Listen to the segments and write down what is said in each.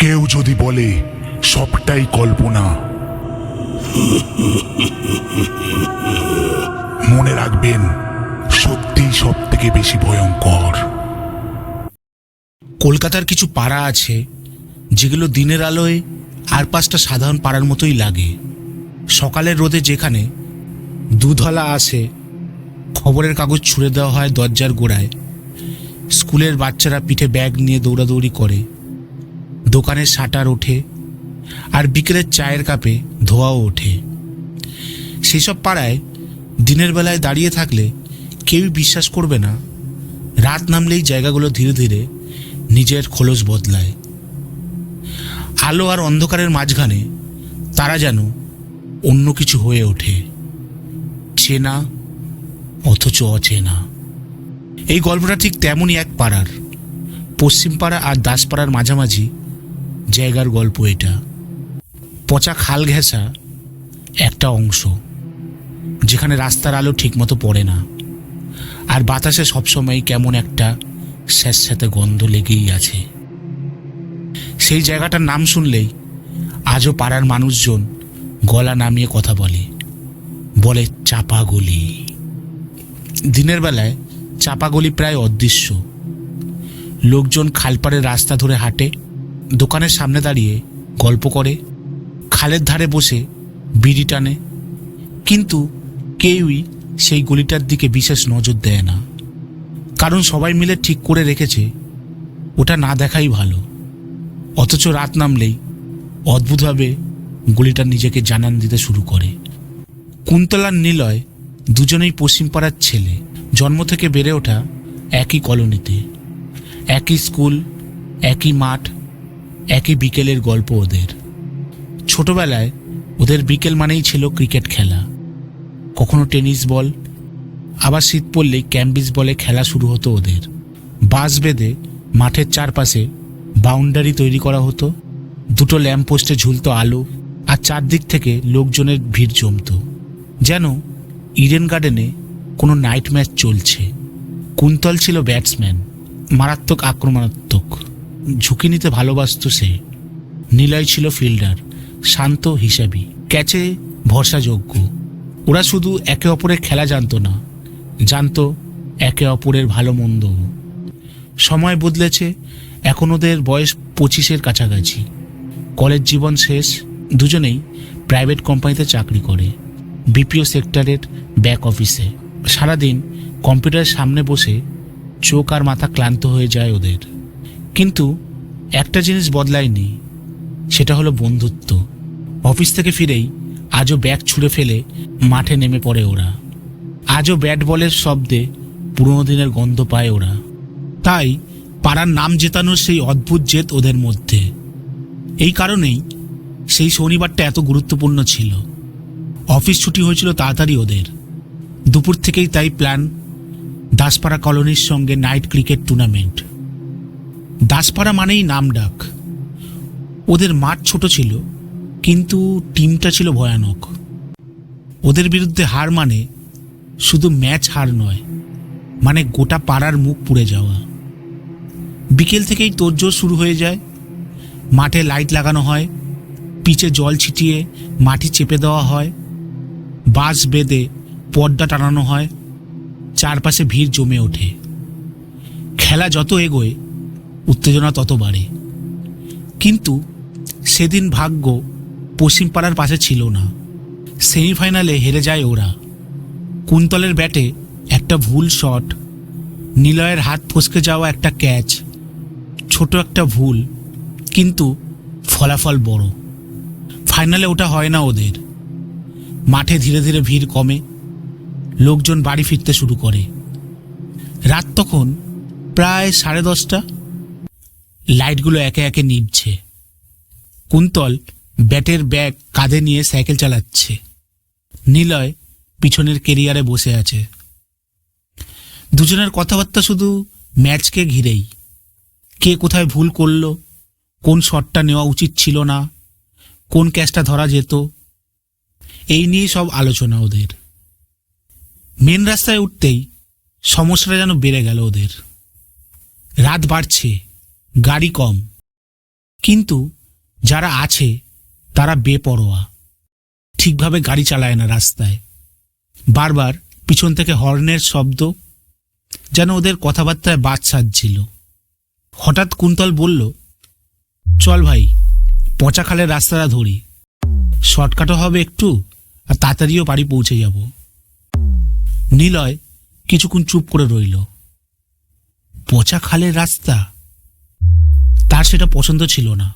কেউ যদি বলে সবটাই কল্পনা, মনে রাখবেন সত্যিই সব থেকে বেশি ভয়ঙ্কর। কলকাতার কিছু পাড়া আছে যেগুলো দিনের আলোয় আর পাঁচটা সাধারণ পাড়ার মতোই লাগে। সকালের রোদে যেখানে দুধলা আসে, খবরের কাগজ ছুঁড়ে দেওয়া হয় দরজার গোড়ায়, স্কুলের বাচ্চারা পিঠে ব্যাগ নিয়ে দৌড়াদৌড়ি করে, দোকানের শাটার ওঠে, আর বিকেলের চায়ের কাপে ধোঁয়াও ওঠে। সেসব পাড়ায় দিনের বেলায় দাঁড়িয়ে থাকলে কেউই বিশ্বাস করবে না রাত নামলেই জায়গাগুলো ধীরে ধীরে নিজের খোলস বদলায়। আলো আর অন্ধকারের মাঝখানে তারা যেন অন্য কিছু হয়ে ওঠে, চেনা অথচ অচেনা। এই গল্পটা ঠিক তেমনই এক পাড়ার, পশ্চিম পাড়া আর দাসপাড়ার মাঝামাঝি জায়গার গল্প এটা। পচা খাল ঘেঁষা একটা অংশ, যেখানে রাস্তার আলো ঠিকমতো পড়ে না, আর বাতাসে সবসময় কেমন একটা স্যাঁতস্যাঁতে গন্ধ লেগেই আছে। সেই জায়গাটার নাম শুনলেই আজও পাড়ার মানুষজন গলা নামিয়ে কথা বলে, বলে চাপা গলি। দিনের বেলায় চাপা গলি প্রায় অদৃশ্য। লোকজন খালপাড়ের রাস্তা ধরে হাঁটে, দোকানের সামনে দাঁড়িয়ে গল্প করে, খালের ধারে বসে বিড়ি টানে, কিন্তু কেউই সেই গলিটার দিকে বিশেষ নজর দেয় না, কারণ সবাই মিলে ঠিক করে রেখেছে ওটা না দেখাই ভালো। অথচ রাত নামলেই অদ্ভুতভাবে গলিটা নিজেকে জানান দিতে শুরু করে। কুন্তল আর নিলয় দুজনেই পশ্চিম পাড়ার ছেলে, জন্ম থেকে বেড়ে ওঠা একই কলোনিতে, একই স্কুল, একই মাঠ, একই বিকেলের গল্প ওদের। ছোটবেলায় ওদের বিকেল মানেই ছিল ক্রিকেট খেলা, কখনো টেনিস বল, আবার শীত পড়লেই ক্যাম্বিস বলে খেলা শুরু হতো ওদের। বাঁশ বেঁধে মাঠের চারপাশে বাউন্ডারি তৈরি করা হতো, দুটো ল্যাম্পপোস্টে ঝুলতো আলো, আর চারদিক থেকে লোকজনের ভিড় জমত, যেন ইডেন গার্ডেনে কোনো নাইট ম্যাচ চলছে। কুন্তল ছিল ব্যাটসম্যান, মারাত্মক আক্রমণাত্মক, ঝুঁকি নিতে ভালোবাসত সে। নিলয় ছিল ফিল্ডার, শান্ত হিসাবী, ক্যাচে ভরসাযোগ্য। ওরা শুধু একে অপরের খেলা জানতো না, জানতো একে অপরের ভালো মন্দ। সময় বদলেছে, এখন ওদের বয়স 25-এর কাছাকাছি। কলেজ জীবন শেষ, দুজনেই প্রাইভেট কোম্পানিতে চাকরি করে, বিপিও সেক্টরের ব্যাক অফিসে। সারাদিন কম্পিউটারের সামনে বসে চোখ আর মাথা ক্লান্ত হয়ে যায় ওদের। কিন্তু একটা জিনিস বদলায়নি, সেটা হলো বন্ধুত্ব। অফিস থেকে ফিরেই আজও ব্যাগ ছুঁড়ে ফেলে মাঠে নেমে পড়ে ওরা। আজও ব্যাট বলের শব্দে পুরোনো দিনের গন্ধ পায় ওরা। তাই পাড়ার নাম জেতানোর সেই অদ্ভুত জেদ ওদের মধ্যে। এই কারণেই সেই শনিবারটা এত গুরুত্বপূর্ণ ছিল। অফিস ছুটি হয়েছিল তাড়াতাড়ি ওদের। দুপুর থেকেই তাই প্ল্যান দাসপাড়া কলোনির সঙ্গে নাইট ক্রিকেট টুর্নামেন্ট। দাসপাড়া মানেই নাম ডাক। ওদের মাঠ ছোট ছিল, কিন্তু টিমটা ছিল ভয়ানক। ওদের বিরুদ্ধে হার মানে শুধু ম্যাচ হার নয়, মানে গোটা পাড়ার মুখ পুড়ে যাওয়া। বিকেল থেকেই তোড়জোড় শুরু হয়ে যায়। মাঠে লাইট লাগানো হয়, পিচে জল ছিটিয়ে মাটি চেপে দেওয়া হয়, বাঁশ বেঁধে পর্দা টানানো হয়, চারপাশে ভিড় জমে ওঠে। খেলা যত এগোয় উত্তেজনা তত বাড়ে। কিন্তু সেদিন ভাগ্য পশ্চিম পাড়ার পাশে ছিল না। সেমিফাইনালে হেরে যায় ওরা। কুন্তলের ব্যাটে একটা ভুল শট, নিলয়ের হাত ফসকে যাওয়া একটা ক্যাচ, ছোট একটা ভুল, কিন্তু ফলাফল বড়। ফাইনালে ওটা হয় না ওদের। মাঠে ধীরে ধীরে ভিড় কমে, লোকজন বাড়ি ফিরতে শুরু করে। রাত তখন প্রায় 10:30। লাইটগুলো একে একে নিভছে। কুন্তল ব্যাটের ব্যাগ কাঁধে নিয়ে সাইকেল চালাচ্ছে, নিলয় পিছনের কেরিয়ারে বসে আছে। দুজনের কথাবার্তা শুধু ম্যাচকে ঘিরেই। কে কোথায় ভুল করলো, কোন শটটা নেওয়া উচিত ছিল না, কোন ক্যাচটা ধরা যেত, এই নিয়েই সব আলোচনা ওদের। মেন রাস্তায় উঠতেই সমস্যাটা যেন বেড়ে গেল ওদের। রাত বাড়ছে, গাড়ি কম, কিন্তু যারা আছে তারা বেপরোয়া, ঠিকভাবে গাড়ি চালায় না রাস্তায়। বারবার পিছন থেকে হর্নের শব্দ, যেন ওদের কথাবার্তায় বাদ সাজছিল। হঠাৎ কুন্তল বলল, চল ভাই, পচা খালের রাস্তাটা ধরি, শর্টকাটও হবে একটু আর তাড়াতাড়িও বাড়ি পৌঁছে যাব। নিলয় কিছুক্ষণ চুপ করে রইল। পচা খালের রাস্তা, তার সেটা পছন্দ ছিল না।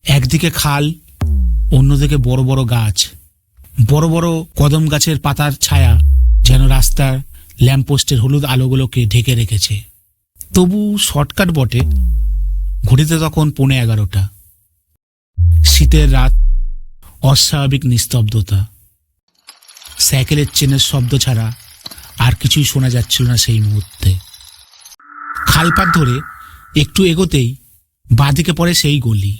একদিকে খাল, অন্যদিকে বড় বড় গাছ, বড় বড় কদম গাছের পাতার ছায়া যেন রাস্তার ল্যাম্পপোস্টের হলুদ আলোগুলোকে ঢেকে রেখেছে। তবু শর্টকাট বটে। ঘড়িতে তখন 11:15। শীতের রাত, অস্বাভাবিক নিস্তব্ধতা। সাইকেলের চেনের শব্দ ছাড়া আর কিছুই শোনা যাচ্ছিল না সেই মুহূর্তে। খালপাত ধরে একটু এগোতেই বাঁদিকে পড়ে সেই গলি।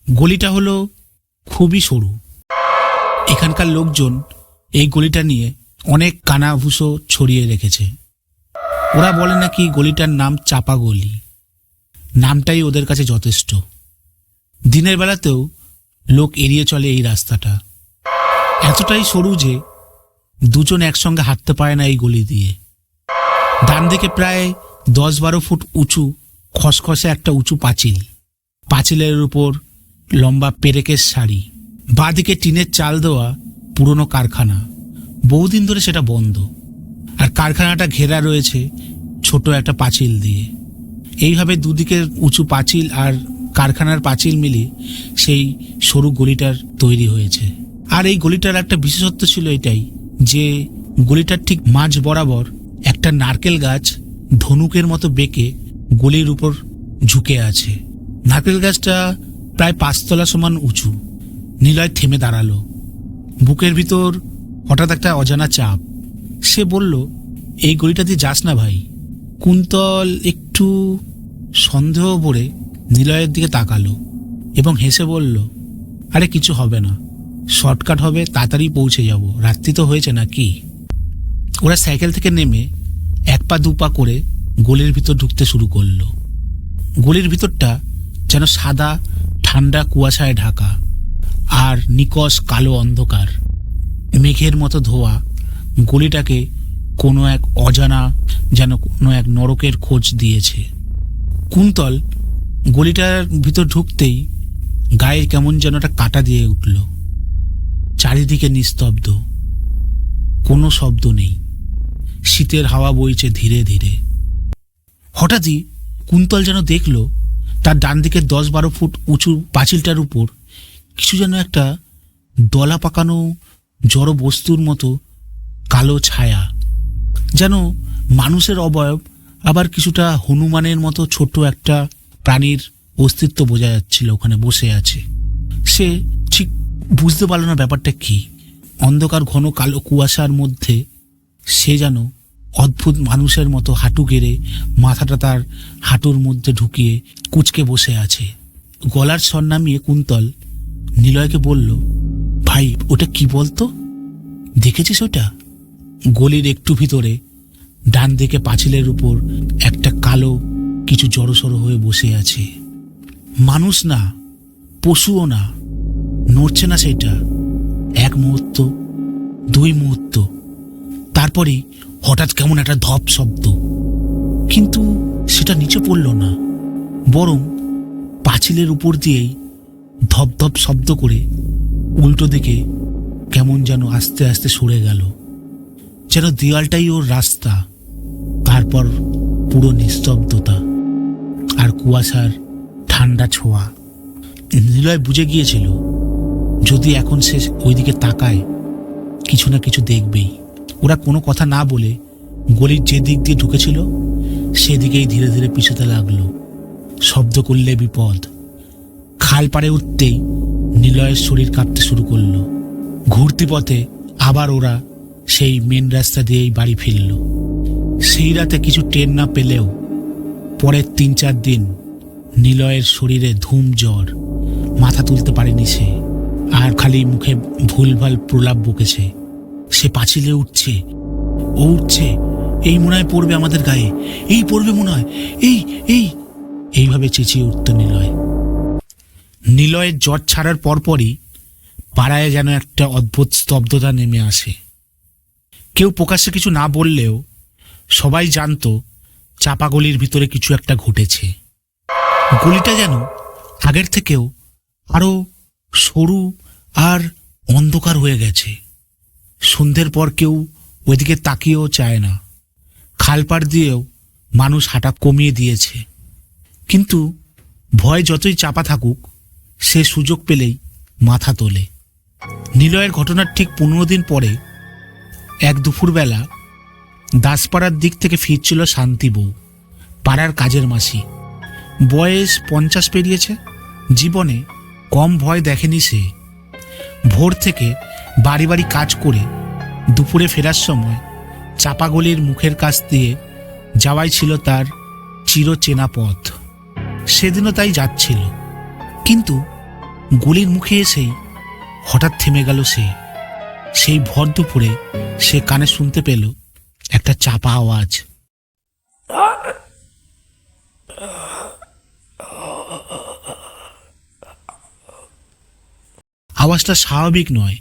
গলিটা হলো খুবই সরু। এখানকার লোকজন এই গলিটা নিয়ে অনেক কানাভুষো ছড়িয়ে রেখেছে। ওরা বলে নাকি গলিটার নাম চাপা গলি। নামটাই ওদের কাছে যথেষ্ট। দিনের বেলাতেও লোক এড়িয়ে চলে এই রাস্তাটা। এতটাই সরু যে দুজন একসঙ্গে হাঁটতে পারে না এই গলি দিয়ে। ডান দিকে প্রায় 10-12 ফুট উঁচু খসখসে একটা উঁচু পাঁচিল। পাঁচিলের উপর লম্বা পেরেকের সারি। বাঁদিকে টিনের চাল দেওয়া পুরনো কারখানা। বহুদিন ধরে সেটা বন্ধ। আর কারখানাটা ঘেরা রয়েছে ছোট একটা পাঁচিল দিয়ে। এইভাবে দুদিকের উঁচু পাঁচিল আর কারখানার পাঁচিল মিলিয়ে সেই সরু গলিটার তৈরি হয়েছে। আর এই গলিটার একটা বিশেষত্ব ছিল এটাই যে গলিটার ঠিক মাঝ বরাবর একটা নারকেল গাছ ধনুকের মতো বেঁকে গলির উপর ঝুঁকে আছে। নারকেল গাছটা প্রায় 5 তলা সমান উঁচু। নিলয় থেমে দাঁড়ালো। বুকের ভিতর হঠাৎ একটা অজানা চাপ। সে বলল, এই গলিটা দিয়ে যাস না ভাই। কুন্তল একটু সন্দেহ ভরে নিলয়ের দিকে তাকালো এবং হেসে বলল, আরে কিছু হবে না, শর্টকাট হবে, তাড়াতাড়ি পৌঁছে যাব, রাত্রি তো হয়েছে নাকি। ওরা সাইকেল থেকে নেমে 1 পা 2 পা করে গলির ভিতর ঢুকতে শুরু করলো। গলির ভিতরটা যেন সাদা ঠান্ডা কুয়াশায় ঢাকা আর নিকষ কালো অন্ধকার। মেঘের মতো ধোয়া গলিটাকে কোনো এক অজানা, যেন কোনো এক নরকের খোঁজ দিয়েছে। কুন্তল গলিটার ভিতর ঢুকতেই গায়ে কেমন যেন একটা কাঁটা দিয়ে উঠল। চারিদিকে নিস্তব্ধ, কোনো শব্দ নেই। শীতের হাওয়া বইছে ধীরে ধীরে। হঠাৎই কুন্তল যেন দেখল তার ডান দিকে 10-12 ফুট উঁচু পাঁচিলটার উপর কিছু যেন একটা দলা পাকানো জড় বস্তুর মতো কালো ছায়া, যেন মানুষের অবয়ব, আবার কিছুটা হনুমানের মতো ছোট একটা প্রাণীর অস্তিত্ব বোঝা যাচ্ছিল ওখানে বসে আছে। সে ঠিক বুঝতে পারল না ব্যাপারটা কি। অন্ধকার ঘন কালো কুয়াশার মধ্যে সে যেন অদ্ভুত মানুষের মতো হাঁটু গেড়ে মাথাটা তার হাঁটুর মধ্যে ঢুকিয়ে কুঁচকে বসে আছে। গলার স্বর নামিয়ে কুন্তল নিলয়কে বলল, ভাই ওটা কি বলতো, দেখেছিস ওটা? গলির একটু ভিতরে ডান দিকে পাঁচিলের উপর একটা কালো কিছু জড়সড় হয়ে বসে আছে। মানুষ না, পশুও না, নড়ছে না সেটা। 1 মুহূর্ত, 2 মুহূর্ত, তারপরেই হঠাৎ কেমন একটা ধপ শব্দ। কিন্তু সেটা নিচে পড়ল না, বরং পাঁচিলের উপর দিয়েই ধপ ধপ শব্দ করে উল্টো দিকে কেমন যেন আস্তে আস্তে সরে গেল, যেন দেয়ালটাই ওর রাস্তা। তারপর পুরো নিস্তব্ধতা আর কুয়াশার ঠান্ডা ছোঁয়া। নিলয় বুঝে গিয়েছিল যদি এখন সে ওইদিকে তাকায় কিছু না কিছু দেখবেই। ওরা কোনো কথা না বলে গলির যে দিক দিয়ে ঢুকেছিল সেদিকেই ধীরে ধীরে পিছুতে লাগলো। শব্দ করলে বিপদ। খাল পাড়ে উঠতেই নিলয়ের শরীর কাঁপতে শুরু করলো। ঘুরতি পথে আবার ওরা সেই মেন রাস্তা দিয়েই বাড়ি ফিরল। সেই রাতে কিছু টের না পেলেও পরের 3-4 দিন নিলয়ের শরীরে ধুম জ্বর। মাথা তুলতে পারেনি সে, আর খালি মুখে ভুলভাল প্রলাপ বকেছে। সে পাঁচিলে উঠছে, ও উঠছে, এই মনে হয় পড়বে আমাদের গায়ে, এই পড়বে মনে হয়, এই এইভাবে চেঁচিয়ে উঠত নিলয়। নিলয়ের জ্বর ছাড়ার পরপরই পাড়ায় যেন একটা অদ্ভুত স্তব্ধতা নেমে আসে। কেউ প্রকাশ্যে কিছু না বললেও সবাই জানতো চাপা গলির ভিতরে কিছু একটা ঘটেছে। গলিটা যেন আগের থেকেও আরো সরু আর অন্ধকার হয়ে গেছে। সন্ধ্যের পর কেউ ওইদিকে তাকিয়েও চায় না। খালপাড় দিয়েও মানুষ হাঁটা কমিয়ে দিয়েছে। কিন্তু ভয় যতই চাপা থাকুক, সে সুযোগ পেলেই মাথা তোলে। নিলয়ের ঘটনার ঠিক 15 দিন পরে এক দুপুরবেলা দাসপাড়ার দিক থেকে ফিরছিল শান্তি বউ, পাড়ার কাজের মাসি। বয়স 50 পেরিয়েছে। জীবনে কম ভয় দেখেনি সে। ভোর থেকে বাড়ি বাড়ি কাজ করে দুপুরে ফেরার সময় চাপাগলির মুখের কাছ দিয়ে যাওয়াই ছিল তার চিরচেনা পথ। সেদিনও তাই যাচ্ছিল। কিন্তু গলির মুখে এসেই হঠাৎ থেমে গেল সে। সেই ভর দুপুরে সে কানে শুনতে পেল একটা চাপা আওয়াজ। আওয়াজটা স্বাভাবিক নয়,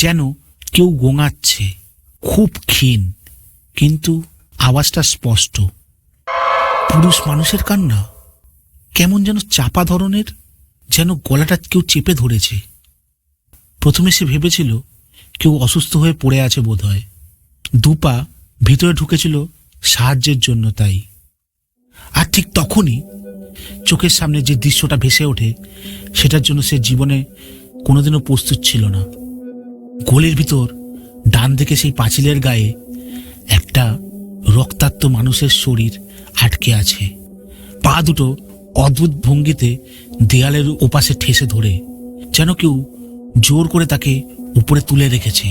যেন কেউ গোঙাচ্ছে। খুব ক্ষীণ, কিন্তু আওয়াজটা স্পষ্ট। পুরুষ মানুষের কান্না, কেমন যেন চাপা ধরনের, যেন গলাটা কেউ চেপে ধরেছে। প্রথমে সে ভেবেছিল কেউ অসুস্থ হয়ে পড়ে আছে বোধহয়। দুপা ভিতরে ঢুকেছিল সাহায্যের জন্য তাই। আর ঠিক তখনই চোখের সামনে যে দৃশ্যটা ভেসে ওঠে, সেটার জন্য সে জীবনে কোনোদিনও প্রস্তুত ছিল না। গলির ভিতর ডান দিকে সেই পাঁচিলের গায়ে একটা রক্তাক্ত মানুষের শরীর আটকে আছে। পা দুটো অদ্ভুত ভঙ্গিতে দেয়ালের ওপাশে ঠেসে ধরে, যেন কেউ জোর করে তাকে উপরে তুলে রেখেছে।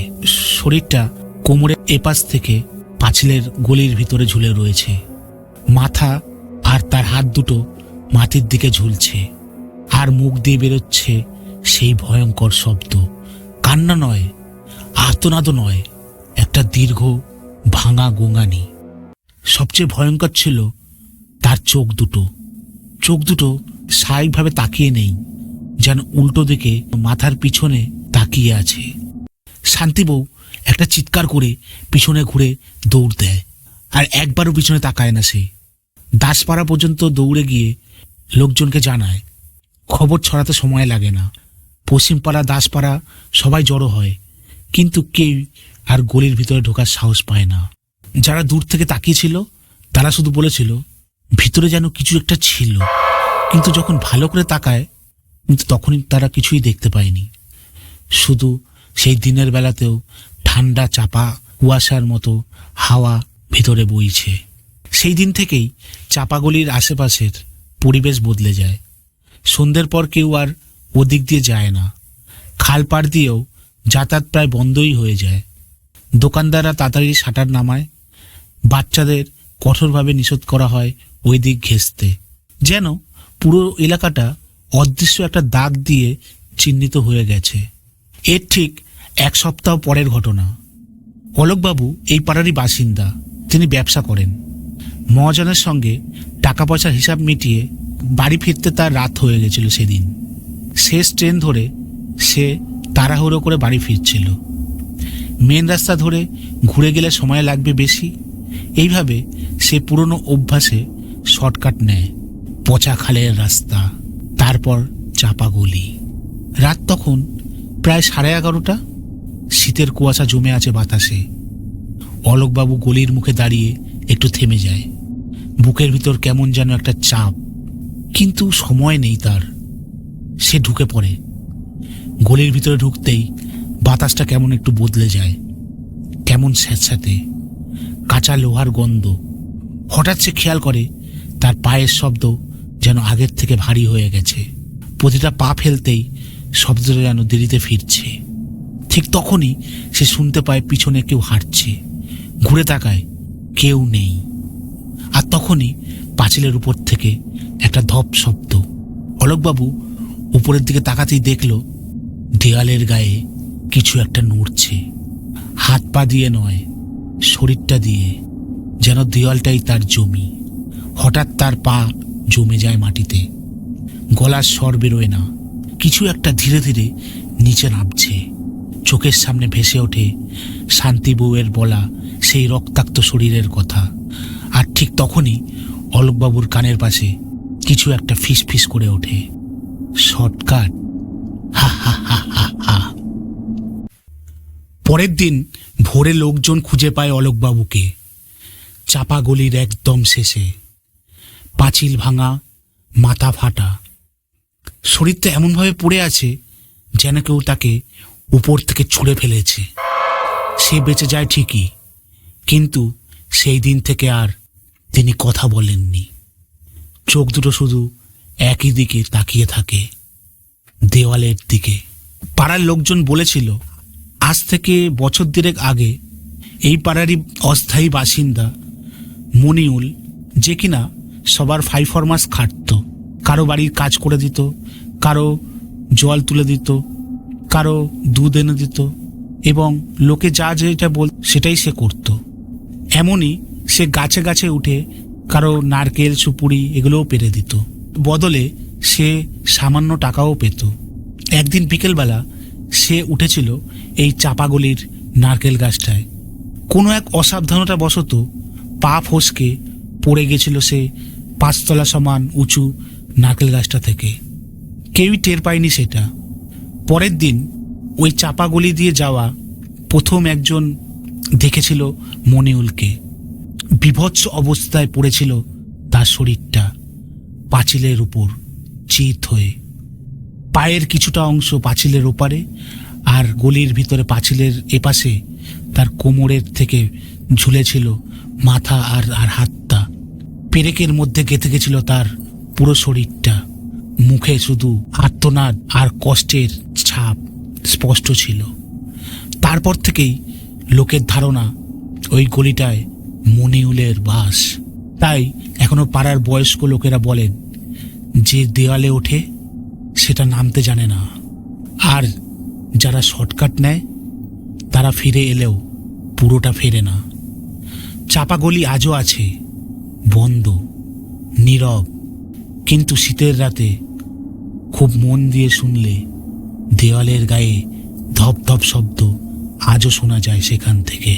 শরীরটা কোমরের এপাশ থেকে পাঁচিলের গলির ভিতরে ঝুলে রয়েছে। মাথা আর তার হাত দুটো মাটির দিকে ঝুলছে, আর মুখ দিয়ে বেরোচ্ছে সেই ভয়ঙ্কর শব্দ। কান্না নয়, আর্তনাদও নয়, একটা দীর্ঘ ভাঙা গোঙানি। সবচেয়ে ভয়ঙ্কর ছিল তার চোখ দুটো। চোখ দুটো স্বাভাবিকভাবে তাকিয়ে নেই, যেন উল্টো দিকে মাথার পিছনে তাকিয়ে আছে। শান্তিবউ একটা চিৎকার করে পিছনে ঘুরে দৌড় দেয়, আর একবারও পিছনে তাকায় না সে। দাসপাড়া পর্যন্ত দৌড়ে গিয়ে লোকজনকে জানায়। খবর ছড়াতে সময় লাগে না। পশ্চিমপাড়া, দাসপাড়া সবাই জড়ো হয়, কিন্তু কেউ আর গলির ভিতরে ঢোকার সাহস পায় না। যারা দূর থেকে তাকিয়েছিল তারা শুধু বলেছিল ভিতরে যেন কিছু একটা ছিল, কিন্তু যখন ভালো করে তাকায় কিন্তু তখনই তারা কিছুই দেখতে পায়নি। শুধু সেই দিনের বেলাতেও ঠান্ডা চাপা কুয়াশার মতো হাওয়া ভিতরে বইছে। সেই দিন থেকেই চাপাগলির আশেপাশের পরিবেশ বদলে যায়। সন্ধ্যের পর কেউ আর ওদিক দিয়ে যায় না। খালপাড় দিয়েও যাতায়াত প্রায় বন্ধই হয়ে যায়। দোকানদাররা তাড়াতাড়ি শাটার নামায়। বাচ্চাদের কঠোরভাবে নিষেধ করা হয় ওই দিক ঘেঁষতে, যেন পুরো এলাকাটা অদৃশ্য একটা দাগ দিয়ে চিহ্নিত হয়ে গেছে। এর ঠিক 1 সপ্তাহ পরের ঘটনা। অলোকবাবু এই পাড়ারই বাসিন্দা। তিনি ব্যবসা করেন। মহাজনের সঙ্গে টাকা পয়সার হিসাব মিটিয়ে বাড়ি ফিরতে তার রাত হয়ে গেছিল সেদিন। শেষ ট্রেন ধরে সে তাড়াহুড়ো করে বাড়ি ফিরছিল। মেন রাস্তা ধরে ঘুরে গেলে সময় লাগবে বেশি। এইভাবে সে পুরনো অভ্যাসে শর্টকাট নেয়। পচা খালের রাস্তা, তারপর চাপা গলি। রাত তখন প্রায় 11:30। শীতের কুয়াশা জমে আছে বাতাসে। অলোকবাবু গলির মুখে দাঁড়িয়ে একটু থেমে যায়। বুকের ভিতর কেমন যেন একটা চাপ, কিন্তু সময় নেই তার। সে ঢুকে পড়ে। গলির ভিতরে ঢুকতেই বাতাসটা কেমন একটু বদলে যায়, কেমন স্যাঁতস্যাঁতে, কাঁচা লোহার গন্ধ। হঠাৎ সে খেয়াল করে তার পায়ের শব্দ যেন আগের থেকে ভারী হয়ে গেছে। প্রতিটা পা ফেলতেই শব্দটা যেন দেরিতে ফিরছে। ঠিক তখনই সে শুনতে পায় পিছনে কেউ হাঁটছে। ঘুরে তাকায়, কেউ নেই। আর তখনই পাঁচিলের উপর থেকে একটা ধপ শব্দ। অলোকবাবু উপরের দিকে তাকাতেই দেখল দেয়ালের গায়ে কিছু একটা নড়ছে। হাত পা দিয়ে নয়, শরীরটা দিয়ে, যেন দেওয়ালটাই তার জমি। হঠাৎ তার পা জমে যায় মাটিতে। গলার স্বর বেরোয় না, কিছু একটা ধীরে ধীরে নিচে নামছে। চোখের সামনে ভেসে ওঠে শান্তি বউয়ের বলা সেই রক্তাক্ত শরীরের কথা। আর ঠিক তখনই অলোকবাবুর কানের পাশে কিছু একটা ফিস ফিস করে ওঠে, শর্টকাট। হা হা হা হা হা। পরের দিন ভোরে লোকজন খুঁজে পায় অলোকবাবুকে চাপা গলির একদম শেষে, পাঁচিল ভাঙা, মাথা ফাটা, শরীরটা এমনভাবে পড়ে আছে যেন কেউ তাকে উপর থেকে ছুঁড়ে ফেলেছে। সে বেঁচে যায় ঠিকই, কিন্তু সেই দিন থেকে আর তিনি কথা বলেননি। চোখ দুটো শুধু একই দিকে তাকিয়ে থাকে, দেওয়ালের দিকে। পাড়ার লোকজন বলেছিল আজ থেকে বছর দেড়েক আগে এই পাড়ারই অস্থায়ী বাসিন্দা মনিউল, যে কিনা সবার 5 মাস খাটত, কারো বাড়ির কাজ করে দিত, কারো জল তুলে দিত, কারো দুধ এনে দিত, এবং লোকে যা যেটা বল সেটাই সে করত। এমনই সে গাছে গাছে উঠে কারো নারকেল সুপুরি এগুলোও পেরে দিত, বদলে সে সামান্য টাকাও পেত। একদিন বিকেলবেলা সে উঠেছিল এই চাপাগলির নারকেল গাছটায়। কোনো এক অসাবধানতা বশত পা ফসকে পড়ে গেছিল সে 5 তলা সমান উঁচু নারকেল গাছটা থেকে। কেউই টের পায়নি সেটা। পরের দিন ওই চাপাগলি দিয়ে যাওয়া প্রথম একজন দেখেছিল মনিউলকে। বিভৎস অবস্থায় পড়েছিল তার শরীরটা, পাঁচিলের উপর চিত হয়ে। পায়ের কিছুটা অংশ পাঁচিলের ওপারে, আর গলির ভিতরে পাঁচিলের এপাশে তার কোমরের থেকে ঝুলেছিল মাথা আর হাতটা। পেরেকের মধ্যে গেঁথে গেছিল তার পুরো শরীরটা। মুখে শুধু আর্তনাদ আর কষ্টের ছাপ স্পষ্ট ছিল। তারপর থেকেই লোকের ধারণা ওই গলিটায় মনিউলের বাস। তাই এখনো পাড়ার বয়স্ক লোকেরা বলেন যে দেওয়ালে ওঠে সেটা নামতে জানে না, আর যারা শর্টকাট নেয় তারা ফিরে এলেও পুরোটা ফেরে না। চাপা গলি আজও আছে, বন্ধ, নীরব, কিন্তু শীতের রাতে খুব মন দিয়ে শুনলে দেওয়ালের গায়ে ধপ ধপ শব্দ আজও শোনা যায় সেখান থেকে।